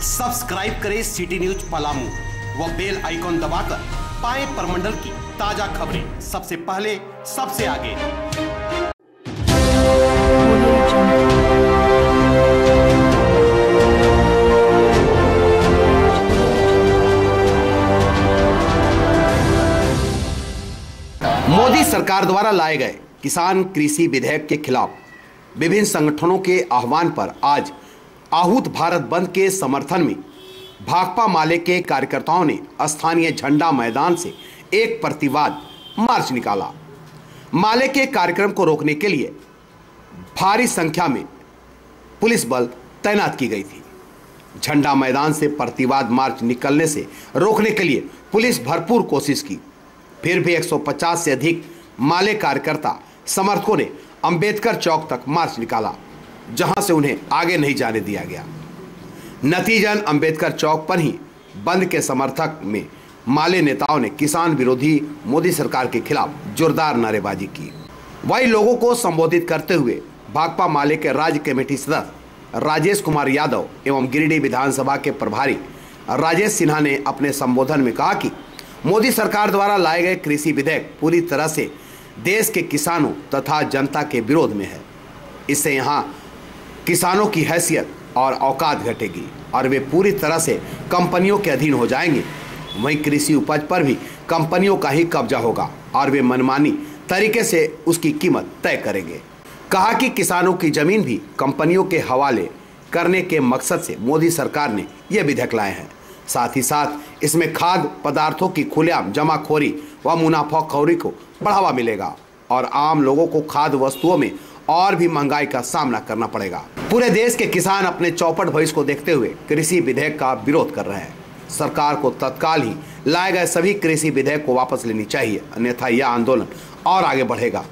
Subscribe करें city news Palamu व bell icon दबाकर पाएं परमंडल की ताजा खबरें सबसे पहले सबसे आगे। मोदी सरकार द्वारा लाए गए किसान कृषि विधेयक के खिलाफ विभिन्न संगठनों के आह्वान पर आज आहूत भारत बंद के समर्थन में भाकपा माले के कार्यकर्ताओं ने स्थानीय झंडा मैदान से एक प्रतिवाद मार्च निकाला। माले के कार्यक्रम को रोकने के लिए भारी संख्या में पुलिस बल तैनात की गई थी। झंडा मैदान से प्रतिवाद मार्च निकलने से रोकने के लिए पुलिस भरपूर कोशिश की, फिर भी 150 से अधिक माले कार्यकर्ता समर्थकों ने अंबेडकर चौक तक मार्च निकाला, जहां से उन्हें आगे नहीं जाने दिया गया। नतीजन अंबेडकर चौक पर ही बंद के समर्थक में माले नेताओं ने किसान विरोधी मोदी सरकार के खिलाफ जोरदार नारेबाजी की। वही लोगों को संबोधित करते हुए भाकपा माले के राज्य कमेटी सदस्य राजेश कुमार यादव एवं गिरिडीह विधानसभा के प्रभारी राजेश सिन्हा ने अपने संबोधन में कहा कि मोदी सरकार द्वारा लाए गए कृषि विधेयक पूरी तरह से देश के किसानों तथा जनता के विरोध में है। इससे यहाँ किसानों की हैसियत और औकात घटेगी और वे पूरी तरह से कंपनियों के अधीन हो जाएंगे। वहीं कृषि उपज पर भी कंपनियों का ही कब्जा होगा और वे मनमानी तरीके से उसकी कीमत तय करेंगे। कहा कि किसानों की जमीन भी कंपनियों के हवाले करने के मकसद से मोदी सरकार ने यह विधेयक लाए हैं। साथ ही साथ इसमें खाद्य पदार्थों की खुलेआम जमाखोरी व मुनाफाखोरी को बढ़ावा मिलेगा और आम लोगों को खाद्य वस्तुओं में और भी महंगाई का सामना करना पड़ेगा। पूरे देश के किसान अपने चौपट भविष्य को देखते हुए कृषि विधेयक का विरोध कर रहे हैं। सरकार को तत्काल ही लाए गए सभी कृषि विधेयक को वापस लेनी चाहिए, अन्यथा यह आंदोलन और आगे बढ़ेगा।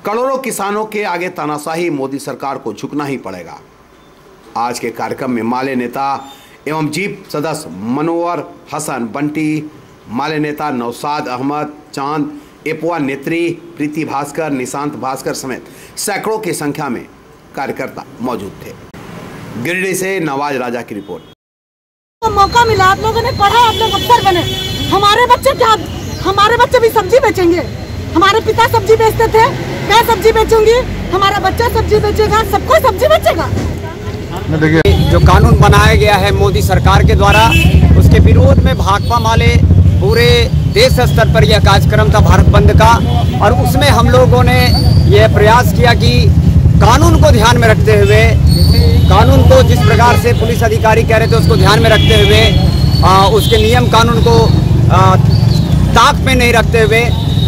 करोड़ों किसानों के आगे तानाशाही मोदी सरकार को झुकना ही पड़ेगा। आज के कार्यक्रम में माले नेता एवं जीप सदस्य मनोवर हसन बंटी, माले नेता नौशाद अहमद, चांद एपुआ नेत्री, प्रीति भास्कर, निशांत भास्कर समेत सैकड़ों की संख्या में कार्यकर्ता मौजूद थे। गिरिडीह से नवाज राजा की रिपोर्ट। तो मौका मिला, आप लोगों ने पढ़ा, आप लोग अफसर बने। हमारे बच्चे क्या, हमारे बच्चे भी सब्जी बेचेंगे। हमारे पिता सब्जी बेचते थे, मैं सब्जी बेचूंगी, हमारा बच्चा सब्जी बेचेगा, सबको सब्जी बेचेगा। देखिए, जो कानून बनाया गया है मोदी सरकार के द्वारा, उसके विरोध में भाकपा माले पूरे देश स्तर पर यह कार्यक्रम था भारत बंद का, और उसमें हम लोगों ने यह प्रयास किया कि कानून को ध्यान में रखते हुए, कानून को जिस प्रकार से पुलिस अधिकारी कह रहे थे उसको ध्यान में रखते हुए, उसके नियम कानून को ताक में नहीं रखते हुए,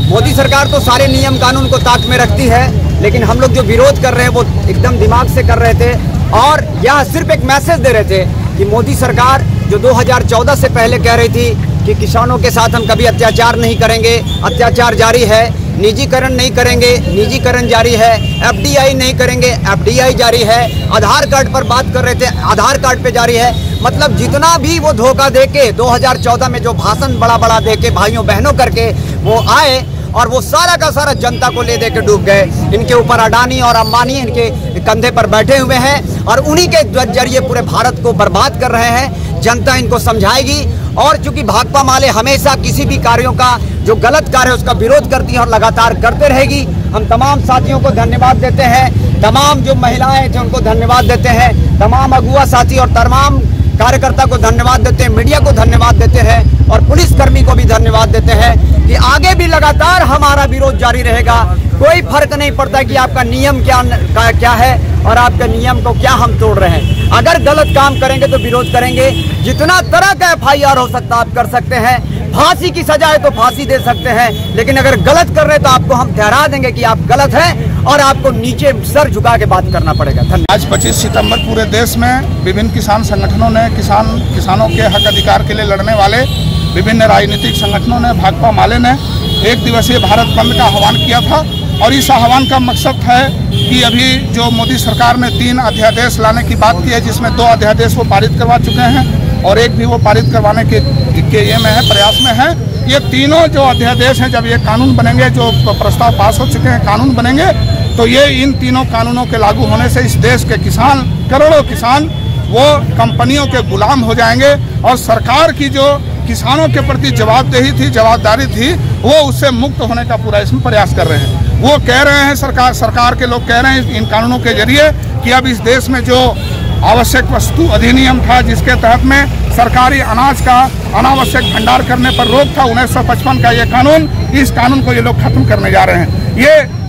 मोदी सरकार तो सारे नियम कानून को ताक में रखती है, लेकिन हम लोग जो विरोध कर रहे हैं वो एकदम दिमाग से कर रहे थे और यह सिर्फ एक मैसेज दे रहे थे कि मोदी सरकार जो 2014 से पहले कह रही थी कि किसानों के साथ हम कभी अत्याचार नहीं करेंगे, अत्याचार जारी है, निजीकरण नहीं करेंगे, निजीकरण जारी है, एफडीआई नहीं करेंगे, एफडीआई जारी है, आधार कार्ड पर बात कर रहे थे, आधार कार्ड पे जारी है। मतलब जितना भी वो धोखा देके 2014 में जो भाषण बड़ा बड़ा देके भाइयों बहनों करके वो आए और वो सारा का सारा जनता को ले दे के डूब गए। इनके ऊपर अडानी और अंबानी इनके कंधे पर बैठे हुए हैं और उन्हीं के जरिए पूरे भारत को बर्बाद कर रहे हैं। जनता इनको समझाएगी और चूंकि भाकपा माले हमेशा किसी भी कार्यों का जो गलत कार्य है उसका विरोध करती है और लगातार करते रहेगी। हम तमाम साथियों को धन्यवाद देते हैं, तमाम जो महिलाएं थे उनको धन्यवाद देते हैं, तमाम अगुआ साथी और तमाम कार्यकर्ता को धन्यवाद देते हैं, मीडिया को धन्यवाद देते हैं और पुलिसकर्मी को भी धन्यवाद देते हैं कि आगे भी लगातार हमारा विरोध जारी रहेगा। कोई फर्क नहीं पड़ता कि आपका नियम क्या है और आपके नियम को क्या हम तोड़ रहे हैं। अगर गलत काम करेंगे तो विरोध करेंगे। जितना तरह का FIR हो सकता आप कर सकते हैं, फांसी की सजा है तो फांसी दे सकते हैं, लेकिन अगर गलत कर रहे तो आपको हम ठहरा देंगे कि आप गलत हैं और आपको नीचे सर झुका के बात करना पड़ेगा। आज 25 सितंबर पूरे देश में विभिन्न किसान संगठनों ने किसानों के हक अधिकार के लिए लड़ने वाले विभिन्न राजनीतिक संगठनों ने, भाकपा माले ने एक दिवसीय भारत बंद का आह्वान किया था और इस आह्वान का मकसद है कि अभी जो मोदी सरकार ने 3 अध्यादेश लाने की बात की है, जिसमें 2 अध्यादेश वो पारित करवा चुके हैं और एक भी वो पारित करवाने के ये में है, प्रयास में है। ये तीनों जो अध्यादेश हैं जब ये कानून बनेंगे, जो प्रस्ताव पास हो चुके हैं कानून बनेंगे, तो ये इन तीनों कानूनों के लागू होने से इस देश के किसान, करोड़ों किसान वो कंपनियों के गुलाम हो जाएंगे और सरकार की जो किसानों के प्रति जवाबदेही थी, जवाबदारी थी, वो उससे मुक्त होने का पूरा इसमें प्रयास कर रहे हैं। वो कह रहे हैं, सरकार के लोग कह रहे हैं इन कानूनों के जरिए कि अब इस देश में जो आवश्यक वस्तु अधिनियम था, जिसके तहत में सरकारी अनाज का अनावश्यक भंडार करने पर रोक था, 1955 का ये कानून, इस कानून को ये लोग खत्म करने जा रहे हैं। ये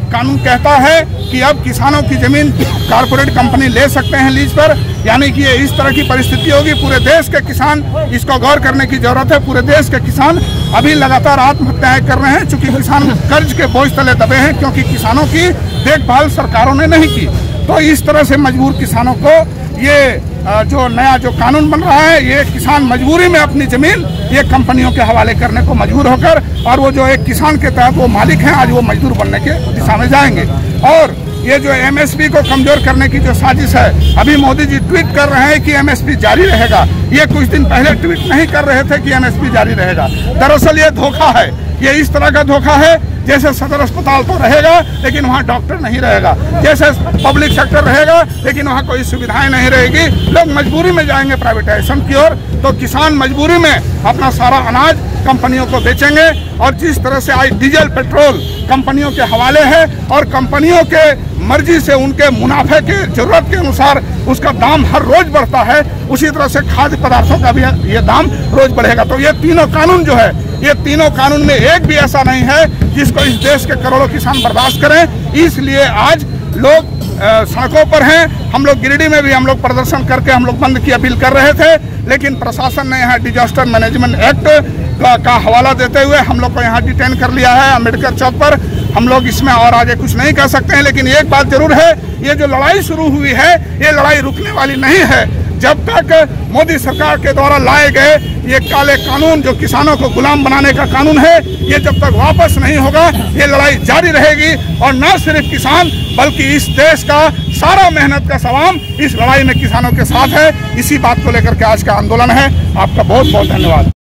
कानून कहता है कि अब किसानों की जमीन कारपोरेट कंपनी ले सकते हैं लीज पर, यानी कि ये इस तरह की परिस्थिति होगी। पूरे देश के किसान, इसको गौर करने की जरूरत है, पूरे देश के किसान अभी लगातार आत्महत्याएं कर रहे हैं, चूंकि किसान कर्ज के बोझ तले दबे हैं, क्योंकि किसानों की देखभाल सरकारों ने नहीं की। तो इस तरह से मजबूर किसानों को ये जो नया जो कानून बन रहा है, ये किसान मजबूरी में अपनी जमीन ये कंपनियों के हवाले करने को मजबूर होकर, और वो जो एक किसान के तहत वो मालिक हैं, आज वो मजदूर बनने के दिशा में जाएंगे। और ये जो एमएसपी को कमजोर करने की जो साजिश है, अभी मोदी जी ट्वीट कर रहे हैं कि एमएसपी जारी रहेगा। ये कुछ दिन पहले ट्वीट नहीं कर रहे थे कि एमएसपी जारी रहेगा। दरअसल ये धोखा है, ये इस तरह का धोखा है जैसे सदर अस्पताल तो रहेगा लेकिन वहाँ डॉक्टर नहीं रहेगा, जैसे पब्लिक सेक्टर रहेगा लेकिन वहाँ कोई सुविधाएं नहीं रहेगी, लोग मजबूरी में जाएंगे प्राइवेटाइजेशन की ओर। तो किसान मजबूरी में अपना सारा अनाज कंपनियों को बेचेंगे, और जिस तरह से आज डीजल पेट्रोल कंपनियों के हवाले है और कंपनियों के मर्जी से उनके मुनाफे के जरूरत के अनुसार उसका दाम हर रोज बढ़ता है, उसी तरह से खाद्य पदार्थों का भी ये दाम रोज बढ़ेगा। तो ये तीनों कानून जो है, ये तीनों कानून में एक भी ऐसा नहीं है जिसको इस देश के करोड़ों किसान बर्दाश्त करें। इसलिए आज लोग सड़कों पर हैं। हम लोग गिरिडीह में भी हम लोग प्रदर्शन करके हम लोग बंद की अपील कर रहे थे, लेकिन प्रशासन ने यहाँ डिजास्टर मैनेजमेंट एक्ट का हवाला देते हुए हम लोग को यहाँ डिटेन कर लिया है अम्बेडकर चौक पर। हम लोग इसमें और आगे कुछ नहीं कर सकते हैं, लेकिन एक बात जरूर है, ये जो लड़ाई शुरू हुई है, ये लड़ाई रुकने वाली नहीं है। जब तक मोदी सरकार के द्वारा लाए गए ये काले कानून, जो किसानों को गुलाम बनाने का कानून है, ये जब तक वापस नहीं होगा, ये लड़ाई जारी रहेगी। और न सिर्फ किसान बल्कि इस देश का सारा मेहनत का सवाम इस लड़ाई में किसानों के साथ है। इसी बात को लेकर के आज का आंदोलन है। आपका बहुत बहुत धन्यवाद।